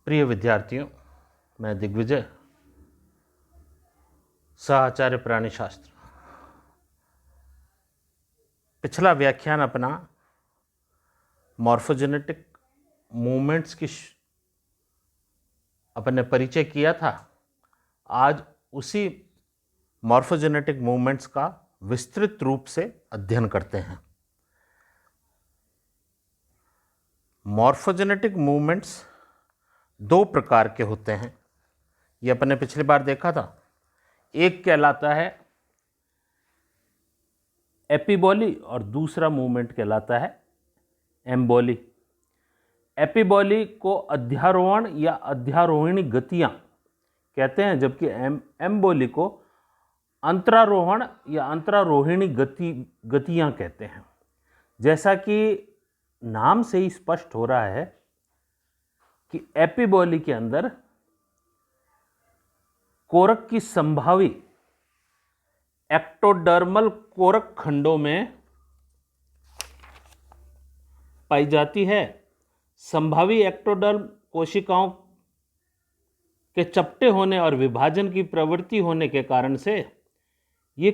प्रिय विद्यार्थियों, मैं दिग्विजय, सहाचार्य प्राणी शास्त्र। पिछला व्याख्यान अपना मॉर्फोजेनेटिक मूवमेंट्स की अपने परिचय किया था। आज उसी मॉर्फोजेनेटिक मूवमेंट्स का विस्तृत रूप से अध्ययन करते हैं। मॉर्फोजेनेटिक मूवमेंट्स दो प्रकार के होते हैं। ये अपने पिछली बार देखा था। एक कहलाता है एपिबॉली और दूसरा मूवमेंट कहलाता है एम्बॉली। एपिबॉली को अध्यारोहण या अध्यारोहिणी गतियां कहते हैं, जबकि एम्बॉली को अंतरारोहण या अंतरारोहिणी गतियां कहते हैं। जैसा कि नाम से ही स्पष्ट हो रहा है कि एपिबॉली के अंदर कोरक की संभावी एक्टोडर्मल कोरक खंडों में पाई जाती है। संभावी एक्टोडर्म कोशिकाओं के चपटे होने और विभाजन की प्रवृत्ति होने के कारण से ये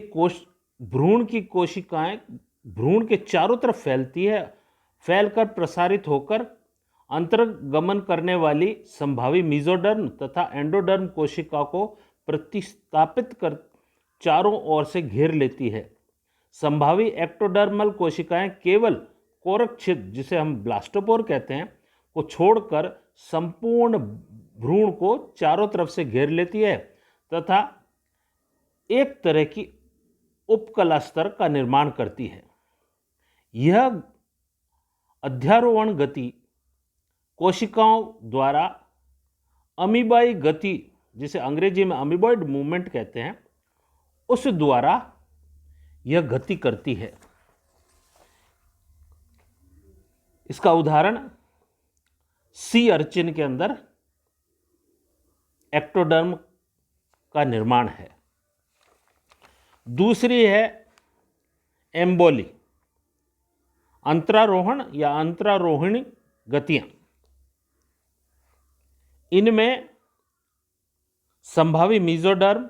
भ्रूण की कोशिकाएं भ्रूण के चारों तरफ फैलती है। फैलकर प्रसारित होकर अंतर्गमन करने वाली संभावी मेसोडर्म तथा एंडोडर्म कोशिका को प्रतिस्थापित कर चारों ओर से घेर लेती है। संभावी एक्टोडर्मल कोशिकाएं केवल कोरक छिद्र, जिसे हम ब्लास्टोपोर कहते हैं, को छोड़कर संपूर्ण भ्रूण को चारों तरफ से घेर लेती है तथा एक तरह की उपकला स्तर का निर्माण करती है। यह अध्यारोहण गति कोशिकाओं द्वारा अमीबाई गति, जिसे अंग्रेजी में अमीबॉइड मूवमेंट कहते हैं, उस द्वारा यह गति करती है। इसका उदाहरण सी अर्चिन के अंदर एक्टोडर्म का निर्माण है। दूसरी है एम्बोली, अंतरारोहण या अंतरारोहिणी गतियां। इनमें संभावी मेसोडर्म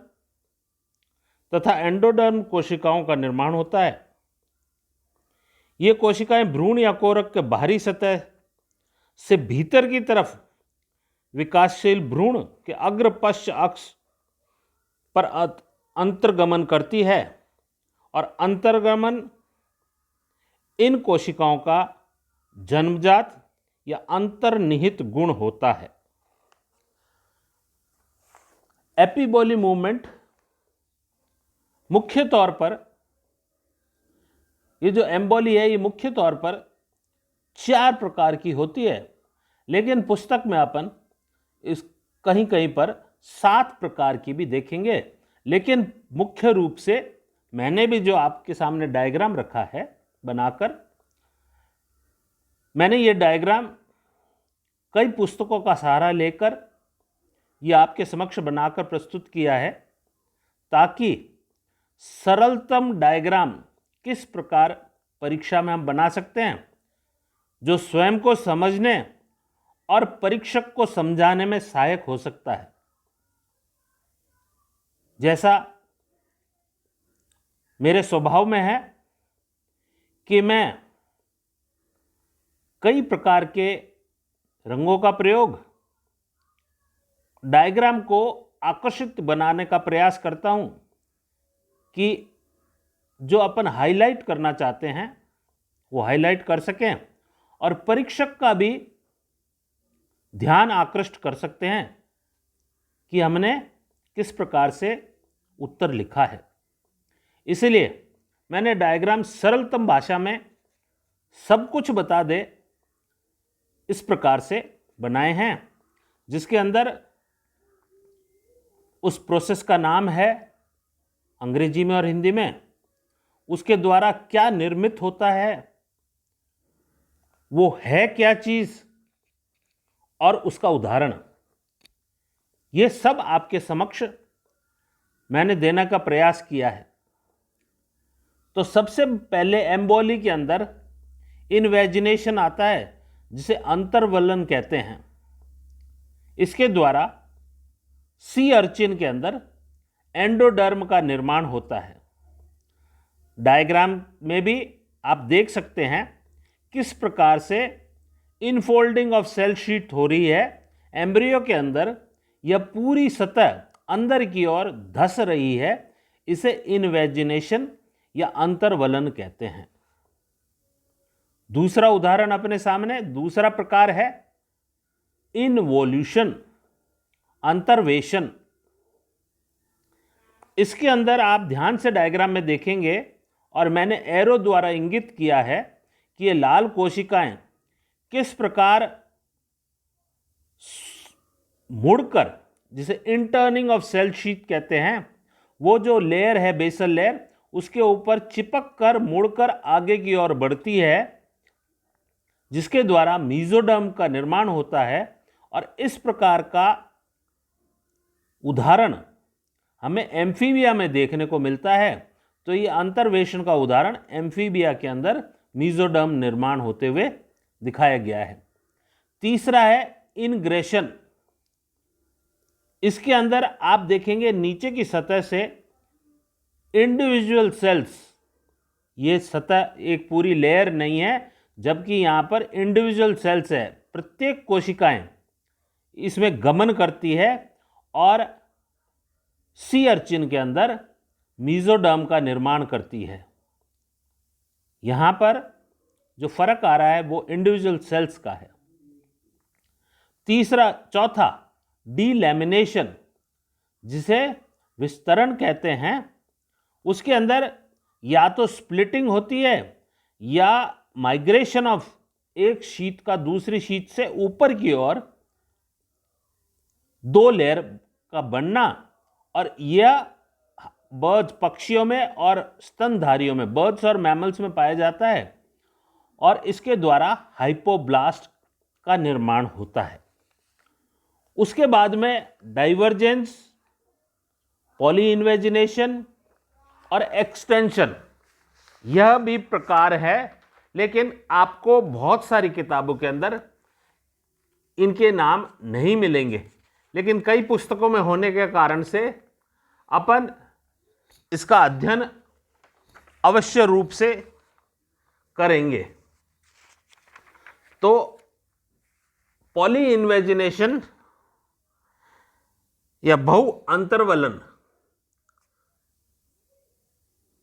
तथा एंडोडर्म कोशिकाओं का निर्माण होता है। ये कोशिकाएं भ्रूण या कोरक के बाहरी सतह से भीतर की तरफ विकासशील भ्रूण के अग्र पश्च अक्ष पर अंतर्गमन करती है और अंतर्गमन इन कोशिकाओं का जन्मजात या अंतर्निहित गुण होता है। एपिबॉली मूवमेंट मुख्य तौर पर, ये जो एम्बॉली है, ये मुख्य तौर पर 4 प्रकार की होती है, लेकिन पुस्तक में अपन इस कहीं कहीं पर 7 प्रकार की भी देखेंगे। लेकिन मुख्य रूप से मैंने भी जो आपके सामने डायग्राम रखा है बनाकर, मैंने ये डायग्राम कई पुस्तकों का सहारा लेकर ये आपके समक्ष बनाकर प्रस्तुत किया है, ताकि सरलतम डायग्राम किस प्रकार परीक्षा में हम बना सकते हैं, जो स्वयं को समझने और परीक्षक को समझाने में सहायक हो सकता है। जैसा मेरे स्वभाव में है कि मैं कई प्रकार के रंगों का प्रयोग डायग्राम को आकर्षित बनाने का प्रयास करता हूं कि जो अपन हाईलाइट करना चाहते हैं वो हाईलाइट कर सकें और परीक्षक का भी ध्यान आकृष्ट कर सकते हैं कि हमने किस प्रकार से उत्तर लिखा है। इसलिए मैंने डायग्राम सरलतम भाषा में सब कुछ बता दे इस प्रकार से बनाए हैं, जिसके अंदर उस प्रोसेस का नाम है अंग्रेजी में और हिंदी में, उसके द्वारा क्या निर्मित होता है, वो है क्या चीज, और उसका उदाहरण। ये सब आपके समक्ष मैंने देने का प्रयास किया है। तो सबसे पहले एम्बोली के अंदर इन्वेजिनेशन आता है, जिसे अंतर्वलन कहते हैं। इसके द्वारा सी अर्चिन के अंदर एंडोडर्म का निर्माण होता है। डायग्राम में भी आप देख सकते हैं किस प्रकार से इनफोल्डिंग ऑफ सेल शीट हो रही है एम्ब्रियो के अंदर। यह पूरी सतह अंदर की ओर धस रही है। इसे इनवेजिनेशन या अंतर्वलन कहते हैं। दूसरा उदाहरण अपने सामने, दूसरा प्रकार है इनवोल्यूशन, अंतर्वेशन। इसके अंदर आप ध्यान से डायग्राम में देखेंगे और मैंने एरो द्वारा इंगित किया है कि ये लाल कोशिकाएं किस प्रकार मुड़कर, जिसे इंटर्निंग ऑफ सेल शीट कहते हैं, वो जो लेयर है बेसल लेयर, उसके ऊपर चिपक कर मुड़कर आगे की ओर बढ़ती है, जिसके द्वारा मीजोडर्म का निर्माण होता है। और इस प्रकार का उदाहरण हमें एम्फीबिया में देखने को मिलता है। तो ये अंतर्वेशन का उदाहरण एम्फीबिया के अंदर मीजोडर्म निर्माण होते हुए दिखाया गया है। तीसरा है इनग्रेशन। इसके अंदर आप देखेंगे नीचे की सतह से इंडिविजुअल सेल्स, ये सतह एक पूरी लेयर नहीं है, जबकि यहाँ पर इंडिविजुअल सेल्स है। प्रत्येक कोशिकाएं इसमें गमन करती है और सी अर्चिन के अंदर मीजोडर्म का निर्माण करती है। यहाँ पर जो फर्क आ रहा है वो इंडिविजुअल सेल्स का है। चौथा डीलैमिनेशन, जिसे विस्तरण कहते हैं, उसके अंदर या तो स्प्लिटिंग होती है या माइग्रेशन ऑफ एक शीट का दूसरी शीट से ऊपर की ओर दो लेयर का बनना। और यह बर्ड्स, पक्षियों में और स्तनधारियों में, बर्ड्स और मैमल्स में पाया जाता है और इसके द्वारा हाइपोब्लास्ट का निर्माण होता है। उसके बाद में डाइवर्जेंस, पॉलीइन्वेजिनेशन और एक्सटेंशन, यह भी प्रकार है, लेकिन आपको बहुत सारी किताबों के अंदर इनके नाम नहीं मिलेंगे, लेकिन कई पुस्तकों में होने के कारण से अपन इसका अध्ययन अवश्य रूप से करेंगे। तो पॉलीइन्वेजिनेशन या बहु अंतर्वलन,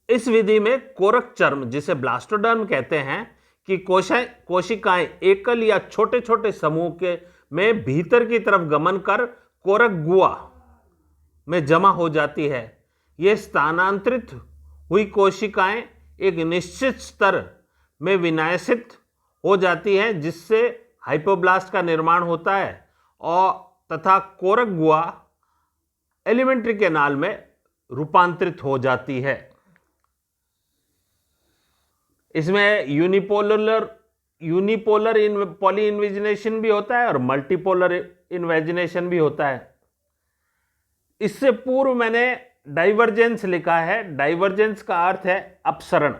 इस विधि में कोरक चर्म, जिसे ब्लास्टोडर्म कहते हैं, कि कोशिकाएं एकल या छोटे छोटे समूह के में भीतर की तरफ गमन कर कोरक गुहा में जमा हो जाती है। ये स्थानांतरित हुई कोशिकाएं एक निश्चित स्तर में विन्यासित हो जाती हैं, जिससे हाइपोब्लास्ट का निर्माण होता है और तथा कोरक गुहा एलिमेंट्री कैनाल में रूपांतरित हो जाती है। इसमें यूनिपोलर पॉलीइन्वेजिनेशन भी होता है और मल्टीपोलर इन्वेजिनेशन भी होता है। इससे पूर्व मैंने डाइवर्जेंस लिखा है। डाइवर्जेंस का अर्थ है अपसरण।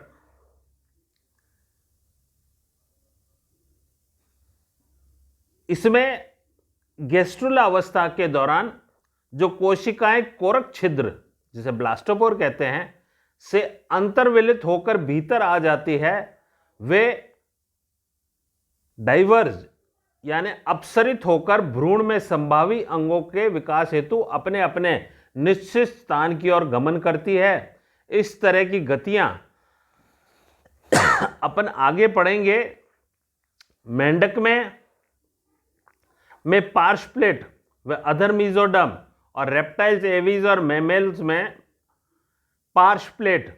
इसमें गैस्ट्रुला अवस्था के दौरान जो कोशिकाएं कोरक छिद्र, जिसे ब्लास्टोपोर कहते हैं, से अंतर्वेलित होकर भीतर आ जाती है, वे डाइवर्ज यानी अपसरित होकर भ्रूण में संभावी अंगों के विकास हेतु अपने अपने निश्चित स्थान की ओर गमन करती है। इस तरह की गतियां अपन आगे पढ़ेंगे। मेंढक में पार्श्व प्लेट व अधर मीजोडर्म और रेप्टाइल्स, एवीज और मैमल्स में पार्श्व प्लेट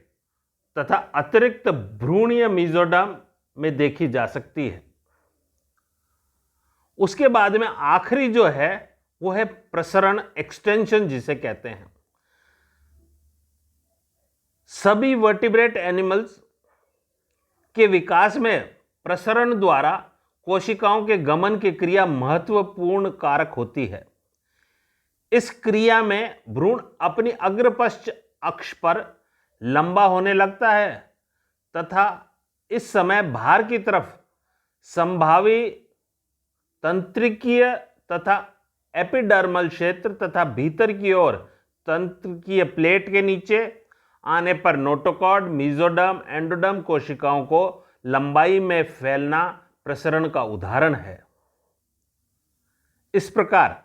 तथा अतिरिक्त भ्रूणीय मीजोडर्म में देखी जा सकती है। उसके बाद में आखिरी जो है वो है प्रसरण, एक्सटेंशन जिसे कहते हैं। सभी वर्टिब्रेट एनिमल्स के विकास में प्रसरण द्वारा कोशिकाओं के गमन की क्रिया महत्वपूर्ण कारक होती है। इस क्रिया में भ्रूण अपनी अग्रपश्च अक्ष पर लंबा होने लगता है तथा इस समय बाहर की तरफ संभावी तंत्रिकीय तथा एपिडर्मल क्षेत्र तथा भीतर की ओर तंत्रिकीय प्लेट के नीचे आने पर नोटोकॉर्ड, मेसोडर्म, एंडोडर्म कोशिकाओं को लंबाई में फैलना प्रसरण का उदाहरण है। इस प्रकार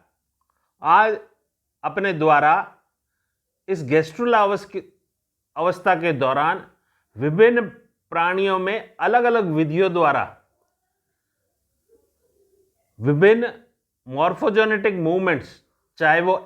आज अपने द्वारा इस गैस्ट्रुल अवस्था के दौरान विभिन्न प्राणियों में अलग अलग विधियों द्वारा विभिन्न मॉर्फोजेनेटिक मूवमेंट्स, चाहे वो